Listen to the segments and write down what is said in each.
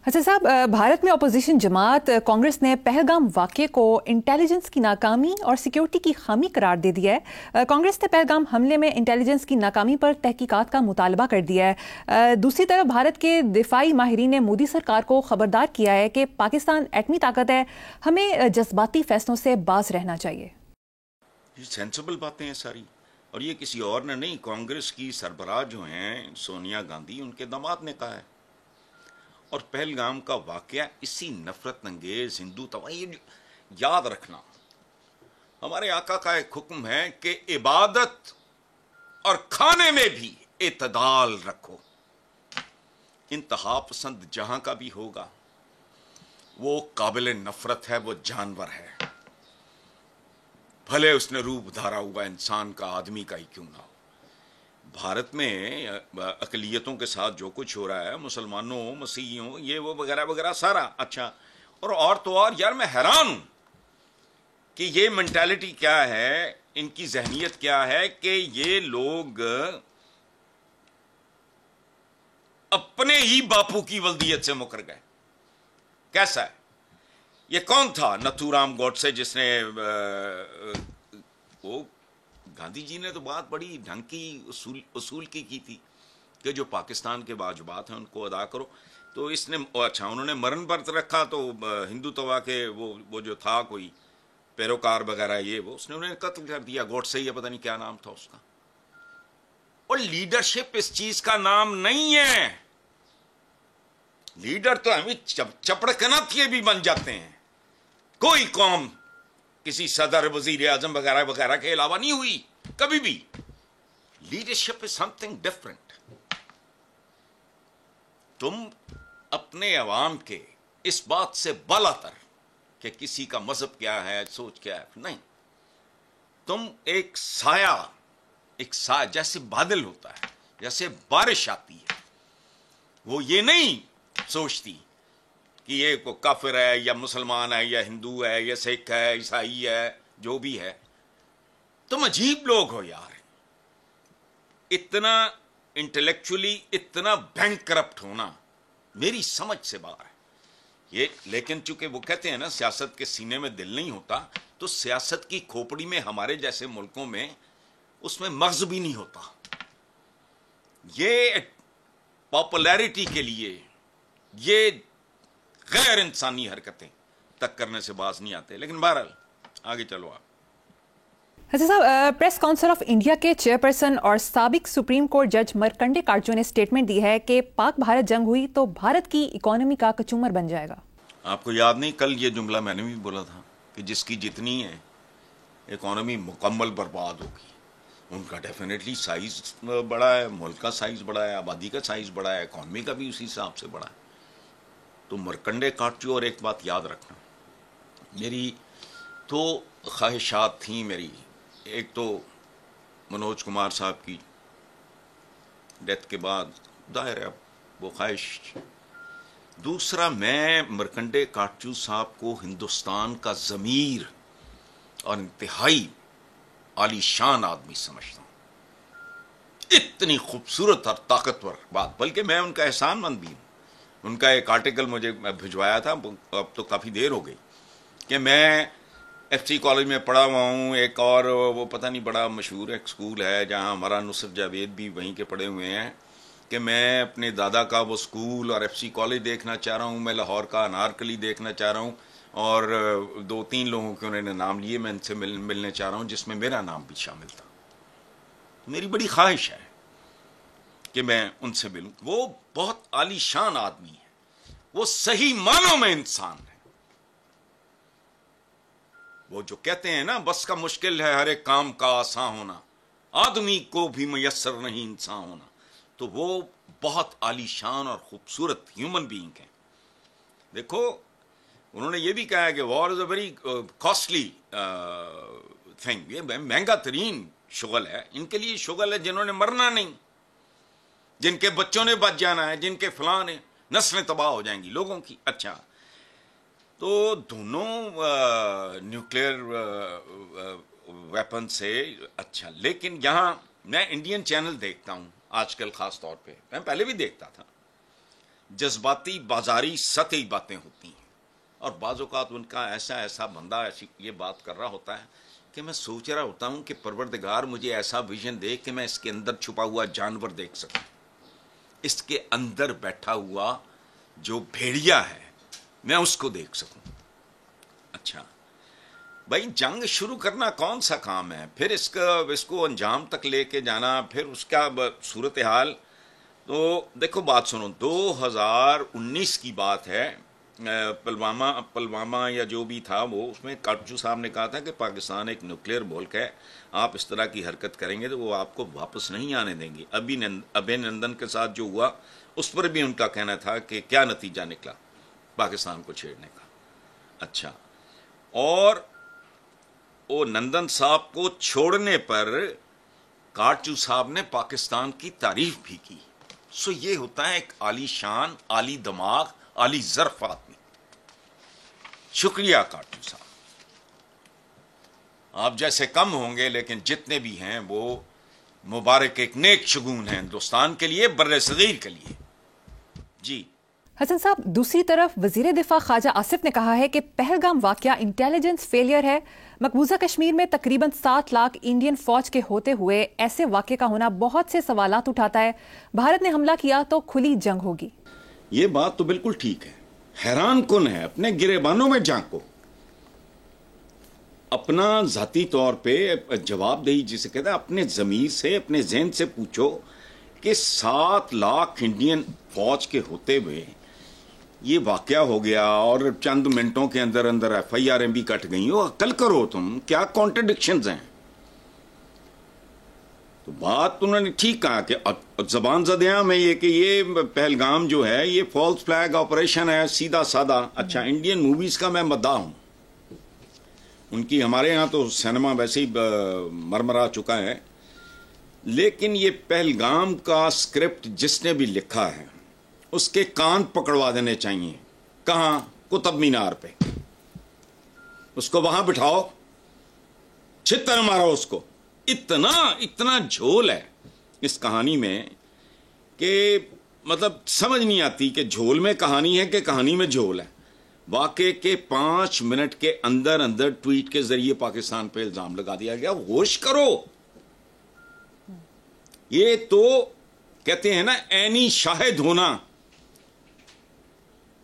अच्छा साहब, भारत में अपोजिशन जमात कांग्रेस ने पहलगाम वाक़ये को इंटेलिजेंस की नाकामी और सिक्योरिटी की खामी करार दे दिया है। कांग्रेस ने पहलगाम हमले में इंटेलिजेंस की नाकामी पर तहकीकात का मुतालबा कर दिया है। दूसरी तरफ भारत के दिफाई माहिरीन ने मोदी सरकार को खबरदार किया है कि पाकिस्तान एटमी ताकत है, हमें जज्बाती फैसलों से बाज रहना चाहिए। ये सेंसिबल बातें हैं सारी, और ये किसी और ने नहीं, कांग्रेस की सरबराह जो हैं सोनिया गांधी, उनके दामाद ने कहा है। और पहलगाम का वाकया इसी नफरत अंगेज हिंदू तवाही, याद रखना हमारे आका का एक हुक्म है कि इबादत और खाने में भी इतदाल रखो। इंतहा पसंद जहां का भी होगा वो काबिल नफरत है, वो जानवर है, भले उसने रूप धारा हुआ इंसान का, आदमी का ही क्यों ना हो। भारत में अकलियतों के साथ जो कुछ हो रहा है, मुसलमानों, मसीहियों, ये वो वगैरह वगैरह सारा अच्छा, और तो और यार मैं हैरान हूं कि ये मेंटालिटी क्या है, इनकी जहनियत क्या है कि ये लोग अपने ही बापू की वल्दियत से मुकर गए। कैसा है? ये कौन था नथुराम गॉडसे जिसने वो गांधी जी ने तो बात बड़ी ढंग की उसूल की थी कि जो पाकिस्तान के वाजिबात हैं उनको अदा करो। तो इसने अच्छा, उन्होंने मरण व्रत रखा, तो हिंदू तवा के वो जो था कोई पैरोकार वगैरह, ये वो उसने उन्हें कत्ल कर दिया। गॉडसे ही, पता नहीं क्या नाम था उसका। और लीडरशिप इस चीज का नाम नहीं है। लीडर तो हमें चपड़कनत भी बन जाते हैं। कोई कौम किसी सदर, वजीर आजम वगैरह वगैरह के अलावा नहीं हुई कभी भी। Leadership is something different. तुम अपने अवाम के इस बात से बालातर कि किसी का मजहब क्या है, सोच क्या है, नहीं। तुम एक साया जैसे बादल होता है, जैसे बारिश आती है, वो ये नहीं सोचती कि ये को काफिर है या मुसलमान है या हिंदू है या सिख है, ईसाई है, जो भी है। तुम अजीब लोग हो यार, इतना इंटेलेक्चुअली इतना बैंकरप्ट होना मेरी समझ से बाहर है ये। लेकिन चूंकि वो कहते हैं ना, सियासत के सीने में दिल नहीं होता, तो सियासत की खोपड़ी में हमारे जैसे मुल्कों में उसमें मगज भी नहीं होता। ये पॉपुलैरिटी के लिए ये गैर इंसानी हरकतें तक करने से बाज नहीं आते। लेकिन बहरहाल आगे चलो आप। अच्छा साहब, प्रेस काउंसिल ऑफ इंडिया के चेयरपर्सन और साबिक सुप्रीम कोर्ट जज मरकंडे काटजू ने स्टेटमेंट दी है कि पाक भारत जंग हुई तो भारत की इकोनॉमी का कचूमर बन जाएगा। आपको याद नहीं, कल ये जुमला मैंने भी बोला था कि जिसकी जितनी है इकोनॉमी मुकम्मल बर्बाद होगी। उनका डेफिनेटली साइज बड़ा है, मुल्क का साइज बड़ा है, आबादी का साइज बड़ा है, इकोनॉमी का भी उसी हिसाब से बड़ा है। तो मरकंडे काटजू, और एक बात याद रखना, मेरी तो ख्वाहिशात थी मेरी। एक तो मनोज कुमार साहब की डेथ के बाद दायर है वो ख्वाहिश। दूसरा, मैं मरकंडे काटजू साहब को हिंदुस्तान का ज़मीर और इंतहाई आलीशान आदमी समझता हूँ। इतनी खूबसूरत और ताकतवर बात, बल्कि मैं उनका एहसानमंद भी हूँ। उनका एक आर्टिकल मुझे भिजवाया था, अब तो काफ़ी देर हो गई, कि मैं FC कॉलेज में पढ़ा हुआ हूँ। एक और वो पता नहीं बड़ा मशहूर एक स्कूल है जहाँ हमारा नुसरत जावेद भी वहीं के पढ़े हुए हैं, कि मैं अपने दादा का वो स्कूल और FC कॉलेज देखना चाह रहा हूँ। मैं लाहौर का अनारकली देखना चाह रहा हूँ, और 2-3 लोगों के उन्होंने नाम लिए, मैं इनसे मिलने चाह रहा हूँ, जिसमें मेरा नाम भी शामिल था। मेरी बड़ी ख्वाहिश है कि मैं उनसे मिलूँ। वो बहुत आलीशान आदमी है, वो सही मानों में इंसान है। वो जो कहते हैं ना, बस का मुश्किल है हर एक काम का आसान होना, आदमी को भी मयस्सर नहीं इंसान होना। तो वो बहुत आलीशान और खूबसूरत ह्यूमन बीइंग है। देखो, उन्होंने ये भी कहा है कि war is a very costly thing. ये महंगा तरीन शुगल है। इनके लिए शुगल है जिन्होंने मरना नहीं, जिनके बच्चों ने बच जाना है, जिनके फलां ने, नस्लें तबाह हो जाएंगी लोगों की। अच्छा, तो दोनों न्यूक्लियर वेपन से अच्छा। लेकिन यहाँ मैं इंडियन चैनल देखता हूँ आजकल, ख़ास तौर पे, मैं पहले भी देखता था, जज्बाती बाजारी सतही बातें होती हैं, और बाज़ औक़ात उनका ऐसा बंदा ऐसी ये बात कर रहा होता है कि मैं सोच रहा होता हूँ कि परवरदिगार मुझे ऐसा विजन दे कि मैं इसके अंदर छुपा हुआ जानवर देख सकूँ, इसके अंदर बैठा हुआ जो भेड़िया है मैं उसको देख सकूँ। अच्छा भाई, जंग शुरू करना कौन सा काम है, फिर इसको अंजाम तक लेके जाना, फिर उसका सूरत हाल। तो देखो बात सुनो, 2019 की बात है, पुलवामा या जो भी था वो, उसमें काटजू साहब ने कहा था कि पाकिस्तान एक न्यूक्लियर मुल्क है, आप इस तरह की हरकत करेंगे तो वो आपको वापस नहीं आने देंगे। अभिनंदन के साथ जो हुआ उस पर भी उनका कहना था कि क्या नतीजा निकला पाकिस्तान को छेड़ने का। अच्छा, और वो नंदन साहब को छोड़ने पर काटजू साहब ने पाकिस्तान की तारीफ भी की। सो ये होता है एक आली शान, आली दिमाग, आली ज़र्फ आदमी। शुक्रिया काटजू साहब, आप जैसे कम होंगे लेकिन जितने भी हैं वो मुबारक, एक नेक शगुन है हिंदुस्तान के लिए, बर्रे सगीर के लिए। जी हसन साहब, दूसरी तरफ वजीर दिफा ख्वाजा आसिफ ने कहा है कि पहलगाम वाकया इंटेलिजेंस फेलियर है। मकबूजा कश्मीर में तकरीबन 7 लाख इंडियन फौज के होते हुए ऐसे वाकये का होना बहुत से सवालात उठाता है। भारत ने हमला किया तो खुली जंग होगी। ये बात तो बिल्कुल ठीक है, हैरान कौन है, अपने गिरेबानों में झांको, अपना जाती तौर पे जवाबदेही जिसे कहते हैं, अपने ज़मीर से, अपने जहन से पूछो कि 7 लाख इंडियन फौज के होते हुए ये वाकया हो गया और चंद मिनटों के अंदर अंदर FIR भी कट गई हो। अकल करो तुम, क्या कॉन्ट्रडिक्शंस हैं। तो बात उन्होंने ठीक कहा कि जबान ज़दिया में ये कि ये पहलगाम जो है ये फॉल्स फ्लैग ऑपरेशन है, सीधा साधा। अच्छा, इंडियन मूवीज का मैं मद्दा हूं, उनकी हमारे यहाँ तो सिनेमा वैसे ही मरमरा चुका है, लेकिन ये पहलगाम का स्क्रिप्ट जिसने भी लिखा है उसके कान पकड़वा देने चाहिए। कहाँ? कुतुब मीनार पे, उसको वहां बिठाओ, छित्तर मारो उसको। इतना झोल है इस कहानी में कि मतलब समझ नहीं आती कि झोल में कहानी है कि कहानी में झोल है। वाकई के 5 मिनट के अंदर अंदर ट्वीट के जरिए पाकिस्तान पे इल्जाम लगा दिया गया। होश करो, ये तो कहते हैं ना ऐनी शाहिद होना।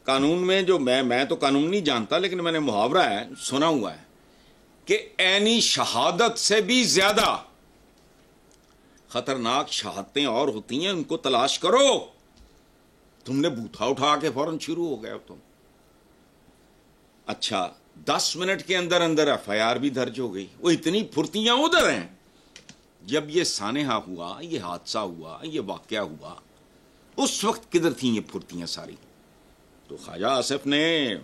कानून में जो मैं तो कानून नहीं जानता, लेकिन मैंने मुहावरा है सुना हुआ है कि ऐनी शहादत से भी ज्यादा खतरनाक शहादतें और होती हैं, उनको तलाश करो। तुमने बूथा उठा के फौरन शुरू हो गए तुम। अच्छा, 10 मिनट के अंदर अंदर FIR भी दर्ज हो गई। वो इतनी फुर्तियां उधर हैं। जब ये सानेहा हुआ, ये हादसा हुआ, ये वाकया हुआ, उस वक्त किधर थी ये फुर्तियां सारी? तो ख्वाजा आसिफ ने,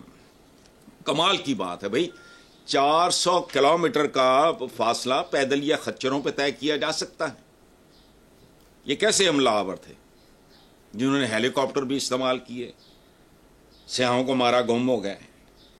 कमाल की बात है भाई, 400 किलोमीटर का फासला पैदल या खच्चरों पे तय किया जा सकता है। ये कैसे हमलावर थे जिन्होंने हेलीकॉप्टर भी इस्तेमाल किए, सियाहों को मारा, गुम हो गए।